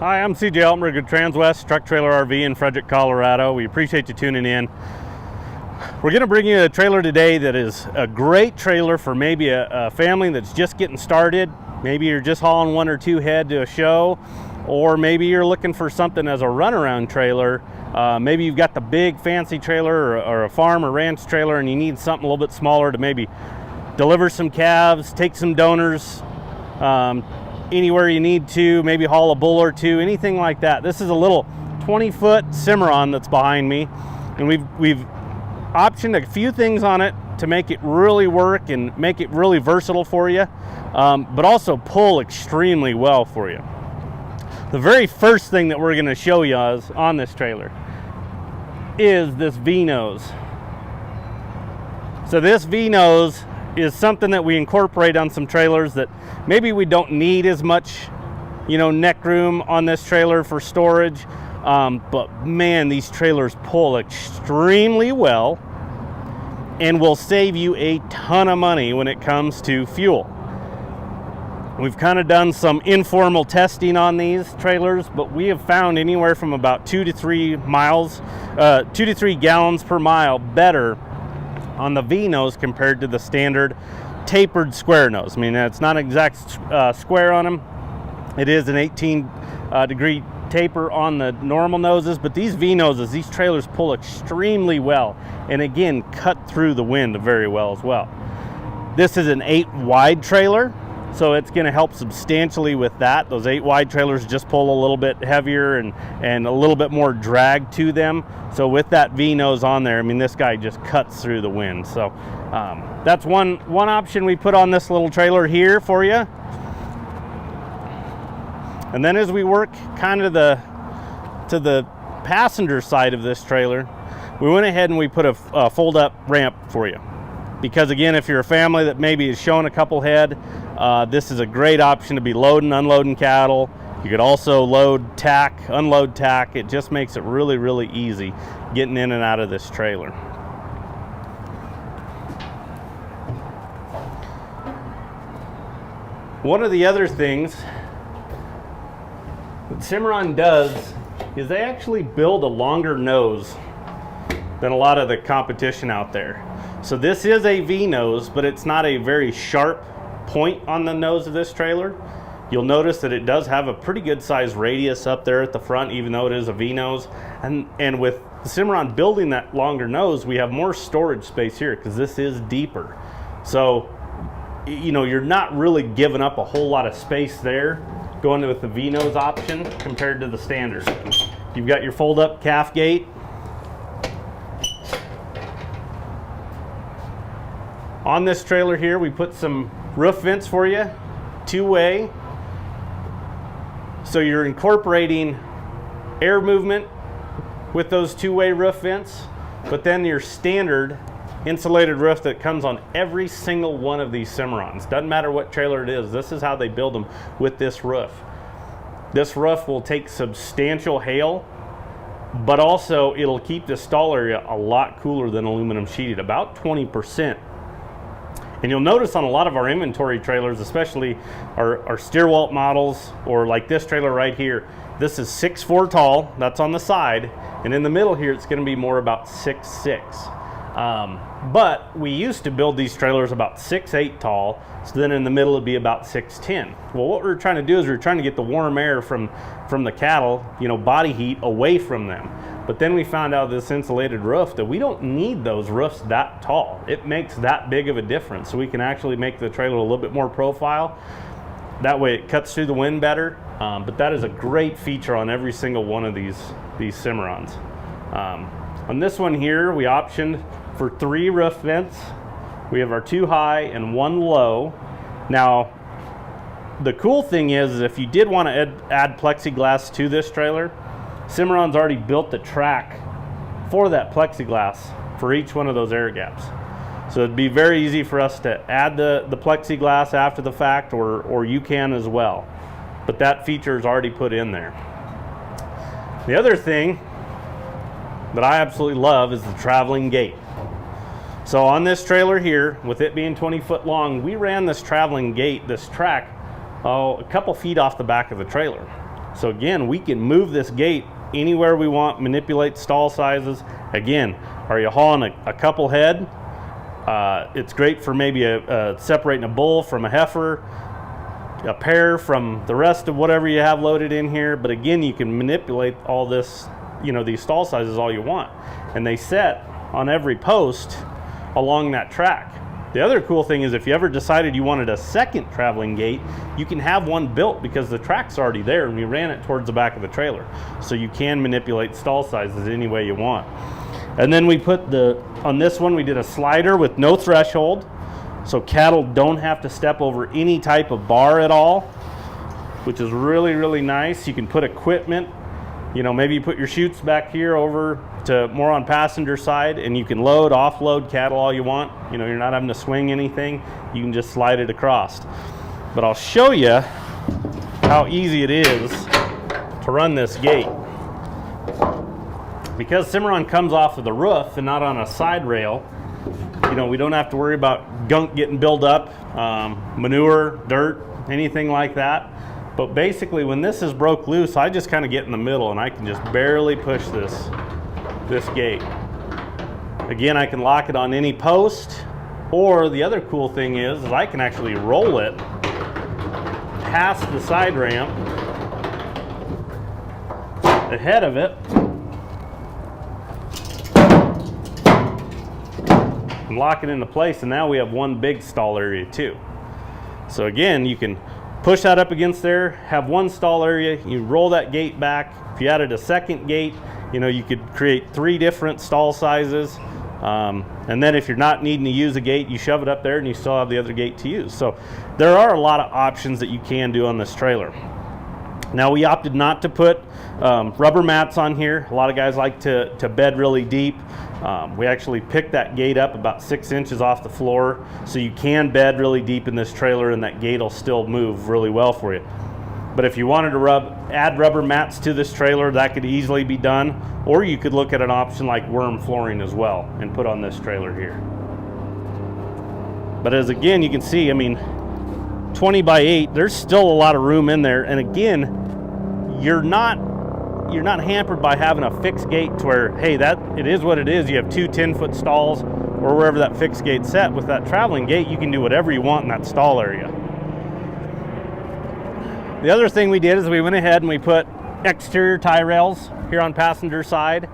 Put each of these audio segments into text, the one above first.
Hi, I'm CJ Altenberg of Transwest Truck Trailer RV in Frederick, Colorado. We appreciate you tuning in. We're going to bring you a trailer today that is a great trailer for maybe a family that's just getting started. Maybe you're just hauling one or two head to a show, or maybe you're looking for something as a runaround trailer. Maybe you've got the big fancy trailer or a farm or ranch trailer and you need something a little bit smaller to maybe deliver some calves, take some donors, anywhere you need to, maybe haul a bull or two, anything like that. This is a little 20-foot Cimarron that's behind me, and we've optioned a few things on it to make it really work and make it really versatile for you, but also pull extremely well for you. The very first thing that we're going to show you on this trailer is this V-nose. So this V-nose is something that we incorporate on some trailers that maybe we don't need as much, neck room on this trailer for storage. But man, these trailers pull extremely well and will save you a ton of money when it comes to fuel. We've kind of done some informal testing on these trailers, but we have found anywhere from about 2 to 3 gallons per mile better on the V-nose compared to the standard tapered square nose. I mean, it's not an exact square on them. It is an 18 degree taper on the normal noses, but these V-noses, these trailers pull extremely well, and again, cut through the wind very well as well. This is an 8 wide trailer, so it's going to help substantially with that. Those 8 wide trailers just pull a little bit heavier and a little bit more drag to them. So with that V-nose on there, I mean, this guy just cuts through the wind. So that's one option we put on this little trailer here for you. And then as we work kind of to the passenger side of this trailer, we went ahead and we put a fold-up ramp for you. Because again, if you're a family that maybe is showing a couple head, this is a great option to be loading, unloading cattle. You could also load tack, unload tack. It just makes it really, really easy getting in and out of this trailer. One of the other things that Cimarron does is they actually build a longer nose than a lot of the competition out there. So this is a V-nose, but it's not a very sharp point on the nose of this trailer. You'll notice that it does have a pretty good size radius up there at the front, even though it is a V-nose. And with Cimarron building that longer nose, we have more storage space here because this is deeper. So, you're not really giving up a whole lot of space there going with the V-nose option compared to the standard. You've got your fold-up calf gate. On this trailer here, we put some roof vents for you, 2-way. So you're incorporating air movement with those 2-way roof vents, but then your standard insulated roof that comes on every single one of these Cimarrons. Doesn't matter what trailer it is, this is how they build them with this roof. This roof will take substantial hail, but also it'll keep the stall area a lot cooler than aluminum sheeted, about 20%. And you'll notice on a lot of our inventory trailers, especially our Steerwalt models, or like this trailer right here, this is 6'4" tall, that's on the side, and in the middle here it's going to be more about 6'6". But we used to build these trailers about 6'8" tall, so then in the middle it'd be about 6'10". Well, what we're trying to do is we're trying to get the warm air from the cattle, body heat away from them. But then we found out this insulated roof that we don't need those roofs that tall. It makes that big of a difference. So we can actually make the trailer a little bit more profile. That way it cuts through the wind better. But that is a great feature on every single one of these Cimarrons. On this one here, we optioned for 3 roof vents. We have our 2 high and 1 low. Now, the cool thing is if you did want to add plexiglass to this trailer, Cimarron's already built the track for that plexiglass for each one of those air gaps. So it'd be very easy for us to add the plexiglass after the fact, or you can as well. But that feature is already put in there. The other thing that I absolutely love is the traveling gate. So on this trailer here, with it being 20 foot long, we ran this traveling gate, this track, a couple feet off the back of the trailer. So again, we can move this gate anywhere we want, manipulate stall sizes. Again, are you hauling a couple head? It's great for maybe separating a bull from a heifer, a pair from the rest of whatever you have loaded in here. But again, you can manipulate all this, these stall sizes all you want. And they set on every post along that track. The other cool thing is if you ever decided you wanted a second traveling gate, you can have one built because the track's already there and we ran it towards the back of the trailer. So you can manipulate stall sizes any way you want. And then we put on this one, we did a slider with no threshold. So cattle don't have to step over any type of bar at all, which is really, really nice. You can put equipment, maybe you put your chutes back here over to more on passenger side, and you can load, offload cattle all you want. You're not having to swing anything. You can just slide it across. But I'll show you how easy it is to run this gate. Because Cimarron comes off of the roof and not on a side rail, we don't have to worry about gunk getting built up, manure, dirt, anything like that. But basically when this is broke loose, I just kind of get in the middle and I can just barely push this gate. Again, I can lock it on any post, or the other cool thing is I can actually roll it past the side ramp ahead of it and lock it into place, and now we have one big stall area too. So again, you can push that up against there, have one stall area, you roll that gate back. If you added a second gate, you could create 3 different stall sizes. And then if you're not needing to use a gate, you shove it up there and you still have the other gate to use. So there are a lot of options that you can do on this trailer. Now we opted not to put rubber mats on here. A lot of guys like to bed really deep. We actually picked that gate up about 6 inches off the floor, so you can bed really deep in this trailer and that gate will still move really well for you. But if you wanted to add rubber mats to this trailer, that could easily be done. Or you could look at an option like worm flooring as well and put on this trailer here. But as again, you can see, 20 by 8, there's still a lot of room in there. And again, you're not hampered by having a fixed gate to where, hey, it is what it is. You have 2 10-foot stalls or wherever that fixed gate's set. With that traveling gate, you can do whatever you want in that stall area. The other thing we did is we went ahead and we put exterior tie rails here on passenger side.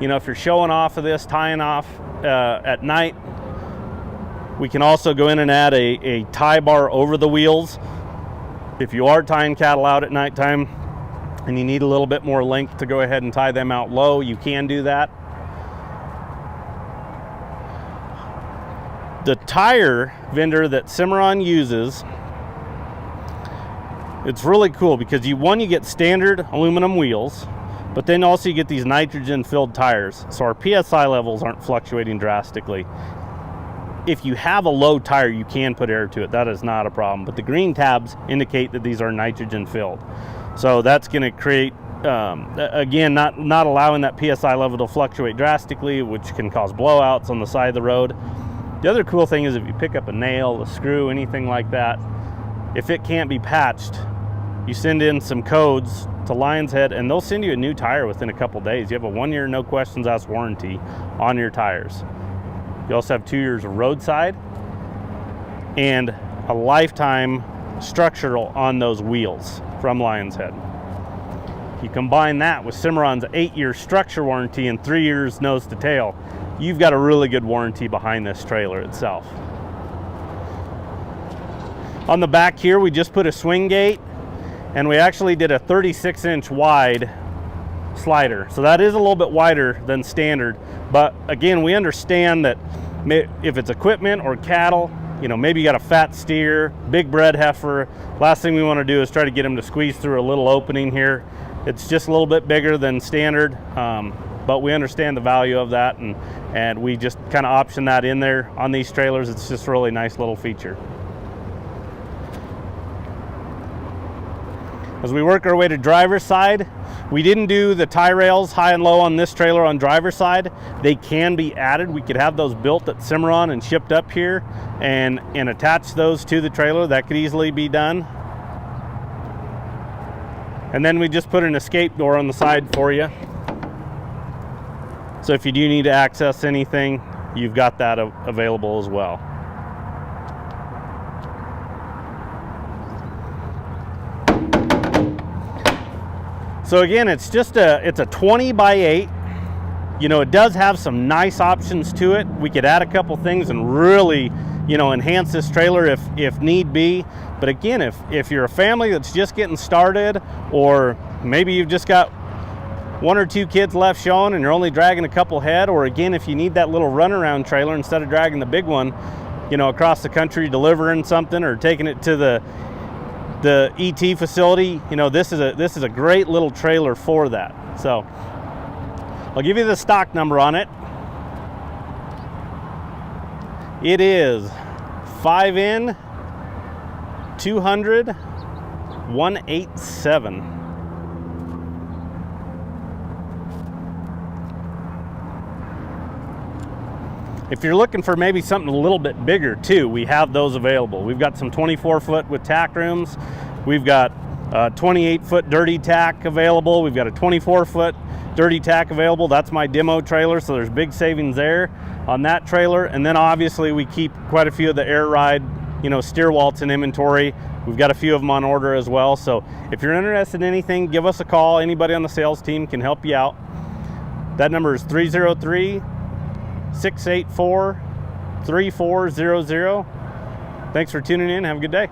If you're showing off of this, tying off at night, we can also go in and add a tie bar over the wheels. If you are tying cattle out at nighttime and you need a little bit more length to go ahead and tie them out low, you can do that. The tire vendor that Cimarron uses, it's really cool because you get standard aluminum wheels, but then also you get these nitrogen filled tires. So our PSI levels aren't fluctuating drastically. If you have a low tire, you can put air to it. That is not a problem. But the green tabs indicate that these are nitrogen filled. So that's going to create, again, not allowing that PSI level to fluctuate drastically, which can cause blowouts on the side of the road. The other cool thing is if you pick up a nail, a screw, anything like that, if it can't be patched, you send in some codes to Lion's Head and they'll send you a new tire within a couple days. You have a 1-year no questions asked warranty on your tires. You also have 2 years of roadside and a lifetime structural on those wheels from Lion's Head. You combine that with Cimarron's 8-year structure warranty and 3 years nose to tail, you've got a really good warranty behind this trailer itself. On the back here, we just put a swing gate, and we actually did a 36-inch wide slider. So that is a little bit wider than standard, but again, we understand that if it's equipment or cattle, maybe you got a fat steer, big bred heifer, last thing we want to do is try to get them to squeeze through a little opening here. It's just a little bit bigger than standard, but we understand the value of that, and we just kind of option that in there on these trailers. It's just a really nice little feature. As we work our way to driver's side, we didn't do the tie rails high and low on this trailer on driver's side. They can be added. We could have those built at Cimarron and shipped up here and attach those to the trailer. That could easily be done. And then we just put an escape door on the side for you. So if you do need to access anything, you've got that available as well. So again, it's a 20 by 8. You know, it does have some nice options to it. We could add a couple things and really, you know, enhance this trailer if need be. But again, if you're a family that's just getting started, or maybe you've just got 1 or 2 kids left showing and you're only dragging a couple head, or again, if you need that little runaround trailer instead of dragging the big one, you know, across the country delivering something or taking it to the ET facility, you know, this is a great little trailer for that. So I'll give you the stock number on it. It is 5N 200 187. If you're looking for maybe something a little bit bigger too, we have those available. We've got some 24-foot with tack rooms. We've got 28-foot dirty tack available. We've got a 24-foot dirty tack available. That's my demo trailer, so there's big savings there on that trailer. And then obviously we keep quite a few of the air ride, you know, steer walls in inventory. We've got a few of them on order as well. So if you're interested in anything, give us a call. Anybody on the sales team can help you out. That number is 303-684-3400. Thanks for tuning in. Have a good day.